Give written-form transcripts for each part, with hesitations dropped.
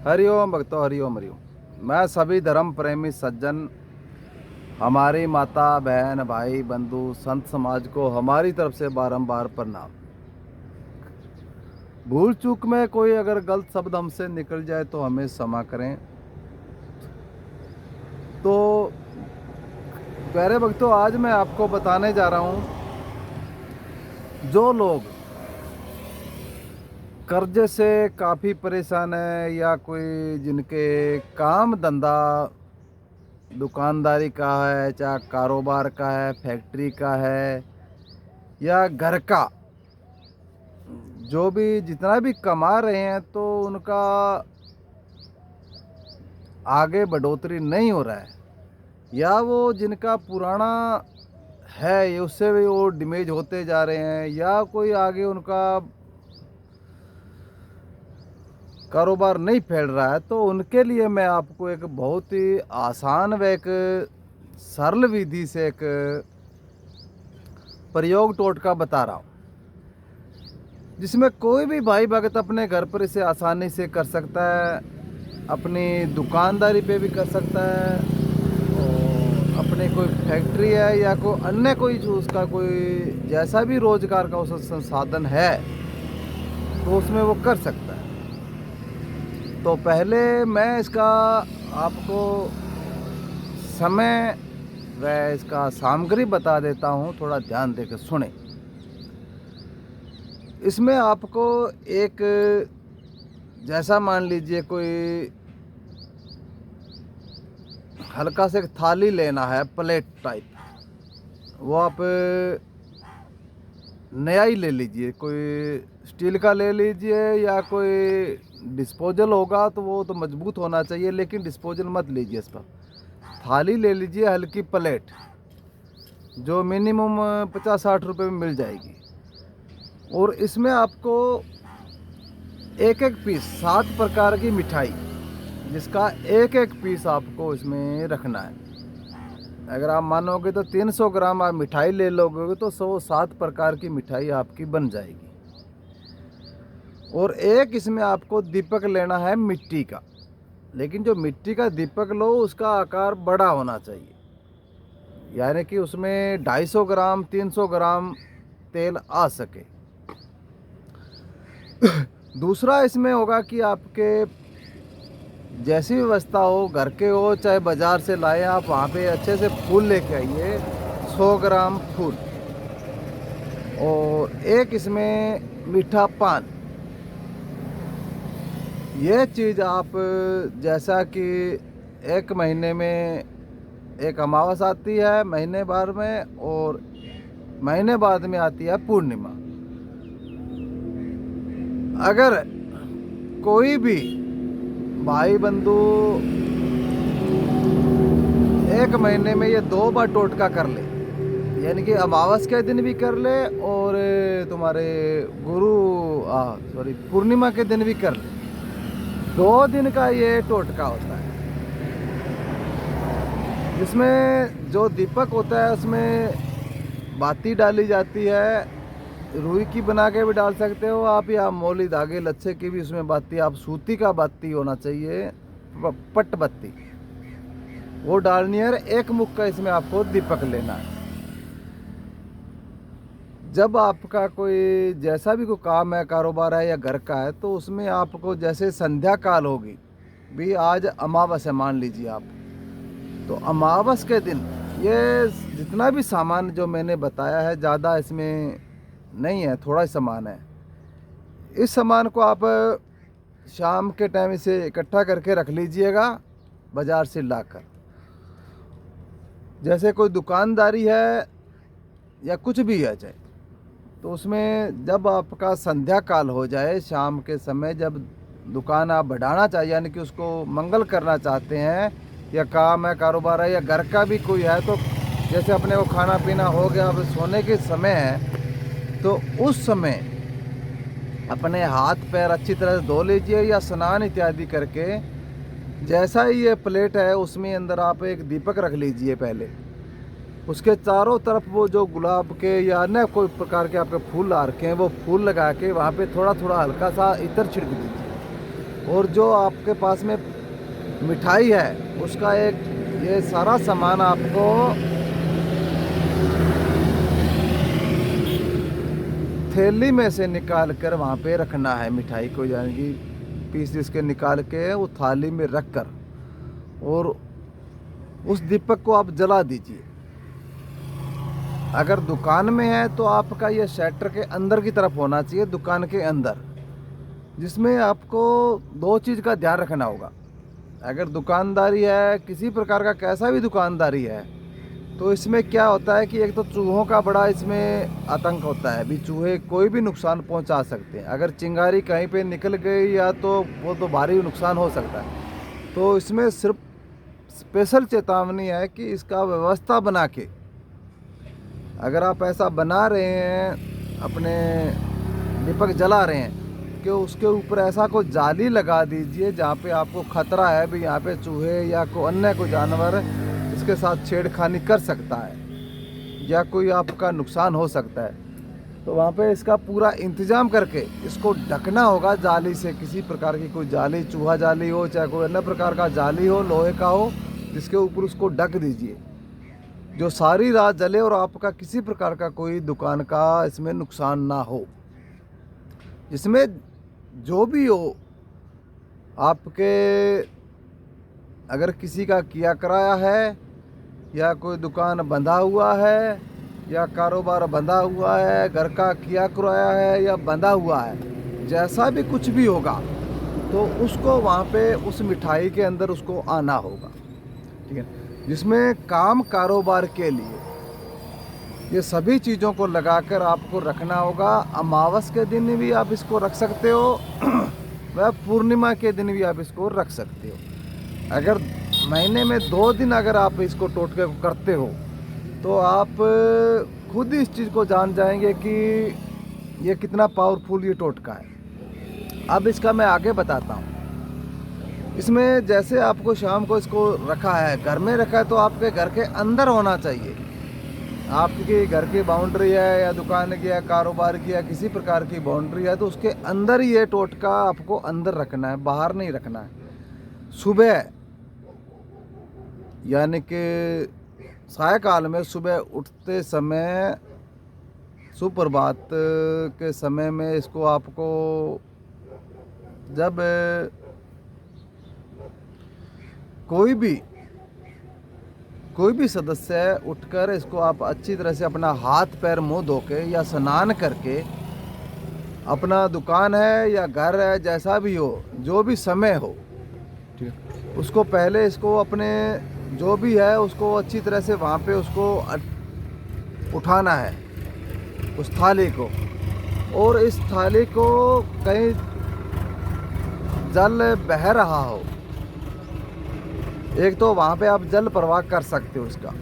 हरिओम भक्तों, हरिओम हरिओम। मैं सभी धर्म प्रेमी सज्जन, हमारी माता बहन भाई बंधु संत समाज को हमारी तरफ से बारंबार प्रणाम। भूल चूक में कोई अगर गलत शब्द हमसे निकल जाए तो हमें क्षमा करें। तो प्यारे भक्तों, आज मैं आपको बताने जा रहा हूँ, जो लोग कर्जे से काफ़ी परेशान है या कोई जिनके काम धंधा दुकानदारी का है, चाहे कारोबार का है, फैक्ट्री का है या घर का, जो भी जितना भी कमा रहे हैं तो उनका आगे बढ़ोतरी नहीं हो रहा है, या वो जिनका पुराना है ये उससे भी वो डिमेज होते जा रहे हैं, या कोई आगे उनका कारोबार नहीं फैल रहा है, तो उनके लिए मैं आपको एक बहुत ही आसान व एक सरल विधि से एक प्रयोग टोटका बता रहा हूँ, जिसमें कोई भी भाई भगत अपने घर पर इसे आसानी से कर सकता है, अपनी दुकानदारी पे भी कर सकता है, और अपने कोई फैक्ट्री है या कोई अन्य कोई जो उसका कोई जैसा भी रोजगार का उस संसाधन है तो उसमें वो कर सकता है। तो पहले मैं इसका आपको समय व इसका सामग्री बता देता हूँ, थोड़ा ध्यान देकर सुने। इसमें आपको एक, जैसा मान लीजिए कोई हल्का से थाली लेना है, प्लेट टाइप, वो आप नया ही ले लीजिए, कोई स्टील का ले लीजिए या कोई डिस्पोजल होगा तो वो तो मजबूत होना चाहिए, लेकिन डिस्पोजल मत लीजिए। इस पर थाली ले लीजिए, हल्की प्लेट, जो मिनिमम 50-60 रुपये में मिल जाएगी। और इसमें आपको एक एक पीस 7 प्रकार की मिठाई, जिसका एक एक पीस आपको इसमें रखना है। अगर आप मानोगे तो 300 ग्राम आप मिठाई ले लोगे तो 107 प्रकार की मिठाई आपकी बन जाएगी। और एक इसमें आपको दीपक लेना है मिट्टी का, लेकिन जो मिट्टी का दीपक लो उसका आकार बड़ा होना चाहिए, यानी कि उसमें 250 ग्राम 300 ग्राम तेल आ सके। दूसरा इसमें होगा कि आपके जैसी व्यवस्था हो, घर के हो चाहे बाज़ार से लाए आप, वहाँ पे अच्छे से फूल लेके आइए, 100 ग्राम फूल। और एक इसमें मीठा पान। ये चीज़ आप, जैसा कि एक महीने में एक अमावस आती है महीने भर में, और महीने बाद में आती है पूर्णिमा। अगर कोई भी भाई बंधु एक महीने में ये 2 बार टोटका कर ले, यानी कि अमावस के दिन भी कर ले और तुम्हारे पूर्णिमा के दिन भी कर ले, 2 दिन का ये टोटका होता है। जिसमें जो दीपक होता है उसमें बाती डाली जाती है, रुई की बना के भी डाल सकते हो आप, या मोली धागे लच्छे की भी उसमें बाती, आप सूती का बाती होना चाहिए, पट बत्ती वो डालनी है। एक मुख का इसमें आपको दीपक लेना है। जब आपका कोई जैसा भी कोई काम है, कारोबार है या घर का है, तो उसमें आपको जैसे संध्या काल होगी, भी आज अमावस है मान लीजिए आप, तो अमावस के दिन ये जितना भी सामान जो मैंने बताया है, ज़्यादा इसमें नहीं है, थोड़ा ही सामान है। इस सामान को आप शाम के टाइम इसे इकट्ठा करके रख लीजिएगा बाज़ार से लाकर। जैसे कोई दुकानदारी है या कुछ भी है चाहे, तो उसमें जब आपका संध्या काल हो जाए, शाम के समय जब दुकान आप बढ़ाना चाहिए, यानी कि उसको मंगल करना चाहते हैं, या काम है, कारोबार है, या घर का भी कोई है, तो जैसे अपने को खाना पीना हो गया, अब सोने के समय है, तो उस समय अपने हाथ पैर अच्छी तरह से धो लीजिए या स्नान इत्यादि करके, जैसा ही ये प्लेट है उसमें अंदर आप एक दीपक रख लीजिए पहले, उसके चारों तरफ वो जो गुलाब के या अन्य कोई प्रकार के आपके फूल आ रखे हैं, वो फूल लगा के वहाँ पे थोड़ा थोड़ा हल्का सा इत्र छिड़क दीजिए। और जो आपके पास में मिठाई है उसका एक ये सारा सामान आपको थैली में से निकाल कर वहाँ पे रखना है। मिठाई को यानी कि पीस इसके निकाल के वो थाली में रख कर और उस दीपक को आप जला दीजिए। अगर दुकान में है तो आपका ये शटर के अंदर की तरफ होना चाहिए, दुकान के अंदर, जिसमें आपको दो चीज़ का ध्यान रखना होगा। अगर दुकानदारी है किसी प्रकार का, कैसा भी दुकानदारी है, तो इसमें क्या होता है कि एक तो चूहों का बड़ा इसमें आतंक होता है। भी चूहे कोई भी नुकसान पहुंचा सकते हैं। अगर चिंगारी कहीं पे निकल गई या तो वो तो भारी नुकसान हो सकता है। तो इसमें सिर्फ स्पेशल चेतावनी है कि इसका व्यवस्था बना के, अगर आप ऐसा बना रहे हैं, अपने दीपक जला रहे हैं, कि उसके ऊपर ऐसा कोई जाली लगा दीजिए जहाँ पे आपको खतरा है भी यहाँ पे चूहे या कोई अन्य कोई जानवर इसके साथ छेड़खानी कर सकता है या कोई आपका नुकसान हो सकता है। तो वहाँ पे इसका पूरा इंतज़ाम करके इसको ढकना होगा जाली से। किसी प्रकार की कोई जाली, चूहा जाली हो चाहे कोई अन्य प्रकार का जाली हो, लोहे का हो, जिसके ऊपर उसको ढक दीजिए, जो सारी रात जले और आपका किसी प्रकार का कोई दुकान का इसमें नुकसान ना हो। इसमें जो भी हो, आपके अगर किसी का किया कराया है या कोई दुकान बंधा हुआ है या कारोबार बंधा हुआ है, घर का किया कराया है या बंधा हुआ है, जैसा भी कुछ भी होगा तो उसको वहाँ पे उस मिठाई के अंदर उसको आना होगा। ठीक है, जिसमें काम कारोबार के लिए ये सभी चीज़ों को लगाकर आपको रखना होगा। अमावस के दिन भी आप इसको रख सकते हो व पूर्णिमा के दिन भी आप इसको रख सकते हो। अगर महीने में 2 दिन अगर आप इसको टोटके को करते हो तो आप खुद ही इस चीज़ को जान जाएंगे कि ये कितना पावरफुल ये टोटका है। अब इसका मैं आगे बताता हूँ। इसमें जैसे आपको शाम को इसको रखा है, घर में रखा है, तो आपके घर के अंदर होना चाहिए। आपकी घर की बाउंड्री है या दुकान की या कारोबार की या किसी प्रकार की बाउंड्री है, तो उसके अंदर ही ये टोटका आपको अंदर रखना है, बाहर नहीं रखना है। सुबह यानी कि सायकाल में सुबह उठते समय, सुप्रभात के समय में इसको आपको, जब कोई भी सदस्य उठकर इसको आप अच्छी तरह से अपना हाथ पैर मुंह धो के या स्नान करके, अपना दुकान है या घर है जैसा भी हो, जो भी समय हो, ठीक है, उसको पहले इसको अपने जो भी है उसको अच्छी तरह से वहाँ पे उसको उठाना है, उस थाली को। और इस थाली को कहीं जल बह रहा हो, एक तो वहाँ पे आप जल प्रवाह कर सकते हो इसका।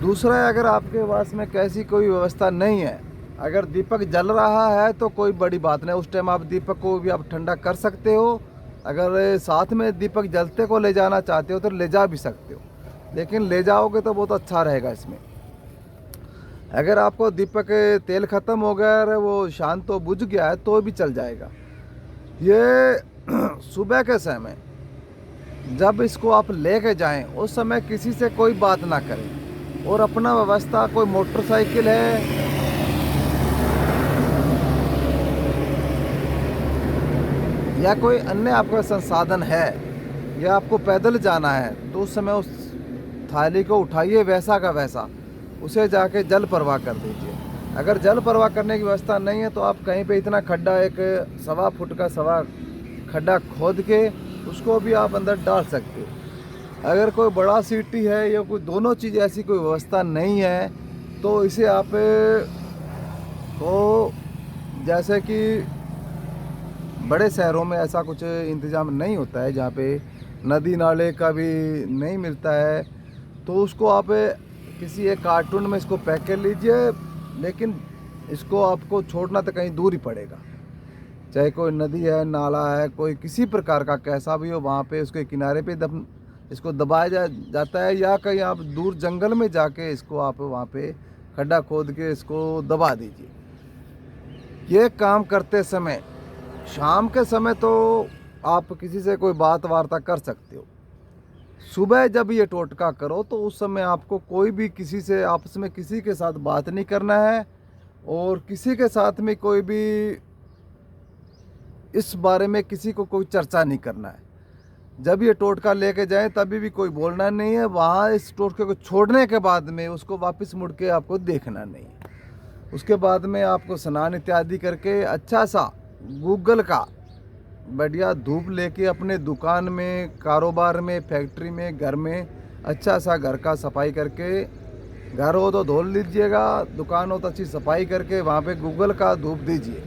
दूसरा है, अगर आपके पास में कैसी कोई व्यवस्था नहीं है, अगर दीपक जल रहा है तो कोई बड़ी बात नहीं, उस टाइम आप दीपक को भी आप ठंडा कर सकते हो। अगर साथ में दीपक जलते को ले जाना चाहते हो तो ले जा भी सकते हो, लेकिन ले जाओगे तो बहुत अच्छा रहेगा इसमें। अगर आपको दीपक तेल ख़त्म हो गया है, वो शांत तो बुझ गया है, तो भी चल जाएगा। ये सुबह के समय जब इसको आप लेके जाएं, उस समय किसी से कोई बात ना करें और अपना व्यवस्था, कोई मोटरसाइकिल है या कोई अन्य आपका संसाधन है या आपको पैदल जाना है, तो उस समय उस थाली को उठाइए, वैसा का वैसा उसे जाके जल प्रवाह कर दीजिए। अगर जल प्रवाह करने की व्यवस्था नहीं है तो आप कहीं पे इतना खड्डा, एक 1.25 फुट का खड्डा खोद के उसको भी आप अंदर डाल सकते हो। अगर कोई बड़ा सीटी है या कोई दोनों चीज़ ऐसी कोई व्यवस्था नहीं है तो इसे आप को, जैसे कि बड़े शहरों में ऐसा कुछ इंतज़ाम नहीं होता है, जहाँ पे नदी नाले का भी नहीं मिलता है, तो उसको आप किसी एक कार्टून में इसको पैक कर लीजिए। लेकिन इसको आपको छोड़ना तो कहीं दूर ही पड़ेगा, चाहे कोई नदी है, नाला है, कोई किसी प्रकार का कैसा भी हो, वहाँ पे उसके किनारे पे इसको दबाया जाता है, या कहीं आप दूर जंगल में जाके इसको आप वहाँ पे खड्डा खोद के इसको दबा दीजिए। ये काम करते समय, शाम के समय तो आप किसी से कोई बात वार्ता कर सकते हो। सुबह जब ये टोटका करो तो उस समय आपको कोई भी किसी से आपस में किसी के साथ बात नहीं करना है, और किसी के साथ में कोई भी इस बारे में किसी को कोई चर्चा नहीं करना है। जब ये टोटका लेके जाएं तभी भी कोई बोलना नहीं है। वहाँ इस टोटके को छोड़ने के बाद में उसको वापस मुड़ के आपको देखना नहीं है। उसके बाद में आपको स्नान इत्यादि करके अच्छा सा गूगल का बढ़िया धूप लेके अपने दुकान में, कारोबार में, फैक्ट्री में, घर में अच्छा सा घर का सफाई करके, घर हो तो धो लीजिएगा, दुकान हो तो अच्छी सफाई करके वहाँ पे गूगल का धूप दीजिए।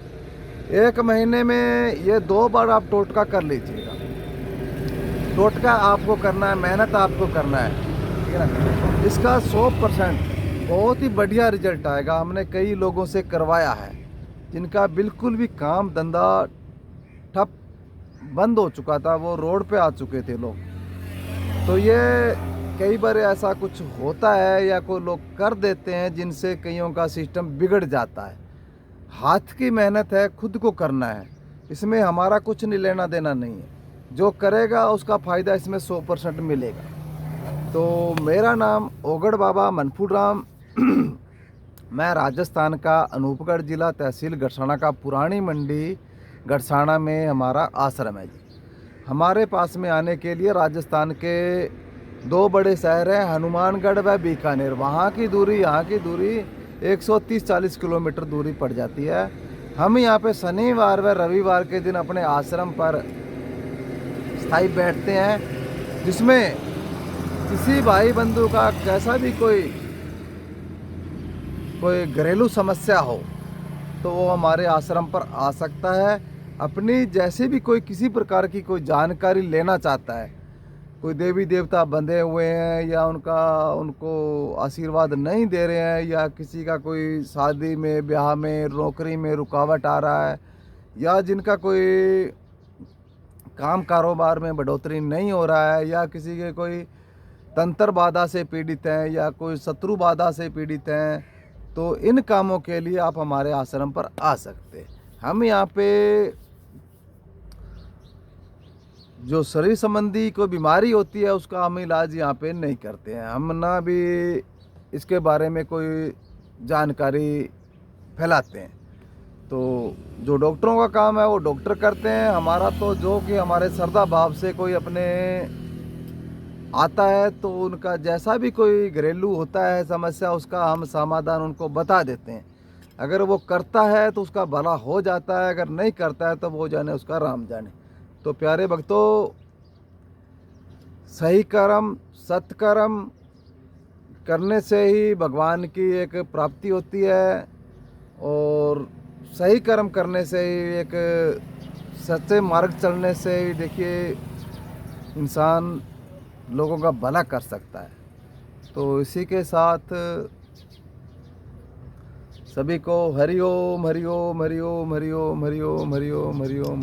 1 महीने में ये 2 बार आप टोटका कर लीजिएगा। टोटका आपको करना है, मेहनत आपको करना है, ठीक है ना। इसका 100% बहुत ही बढ़िया रिजल्ट आएगा। हमने कई लोगों से करवाया है जिनका बिल्कुल भी काम धंधा ठप बंद हो चुका था, वो रोड पे आ चुके थे लोग। तो ये कई बार ऐसा कुछ होता है या कोई लोग कर देते हैं जिनसे कईयों का सिस्टम बिगड़ जाता है। हाथ की मेहनत है, खुद को करना है, इसमें हमारा कुछ नहीं लेना देना नहीं है। जो करेगा उसका फ़ायदा इसमें 100% मिलेगा। तो मेरा नाम ओगड़ बाबा मनफूर राम मैं राजस्थान का अनूपगढ़ जिला, तहसील गड़साना का पुरानी मंडी गड़साना में हमारा आश्रम है जी। हमारे पास में आने के लिए राजस्थान के 2 बड़े शहर हैं, हनुमानगढ़ व बीकानेर। वहाँ की दूरी यहाँ की दूरी 130-40 किलोमीटर दूरी पड़ जाती है। हम यहाँ पे शनिवार व रविवार के दिन अपने आश्रम पर स्थायी बैठते हैं, जिसमें किसी भाई बंधु का कैसा भी कोई घरेलू समस्या हो तो वो हमारे आश्रम पर आ सकता है। अपनी जैसे भी कोई किसी प्रकार की कोई जानकारी लेना चाहता है, कोई देवी देवता बंधे हुए हैं या उनको आशीर्वाद नहीं दे रहे हैं, या किसी का कोई शादी में, ब्याह में, नौकरी में रुकावट आ रहा है, या जिनका कोई काम कारोबार में बढ़ोतरी नहीं हो रहा है, या किसी के कोई तंत्र बाधा से पीड़ित हैं या कोई शत्रु बाधा से पीड़ित हैं, तो इन कामों के लिए आप हमारे आश्रम पर आ सकते हैं। हम यहाँ पे जो शरीर संबंधी कोई बीमारी होती है उसका हम इलाज यहाँ पे नहीं करते हैं। हम ना भी इसके बारे में कोई जानकारी फैलाते हैं। तो जो डॉक्टरों का काम है वो डॉक्टर करते हैं। हमारा तो जो कि हमारे श्रद्धा भाव से कोई अपने आता है तो उनका जैसा भी कोई घरेलू होता है समस्या, उसका हम समाधान उनको बता देते हैं। अगर वो करता है तो उसका भला हो जाता है, अगर नहीं करता है तो वो जाने उसका राम जाने। तो प्यारे भक्तों, सही कर्म, सत्कर्म करने से ही भगवान की एक प्राप्ति होती है, और सही कर्म करने से ही, एक सच्चे मार्ग चलने से ही देखिए इंसान लोगों का भला कर सकता है। तो इसी के साथ सभी को हरि ओम, हरि ओम, हरि ओम, हरि ओम, हरि ओम, हरि ओम, हरि ओम।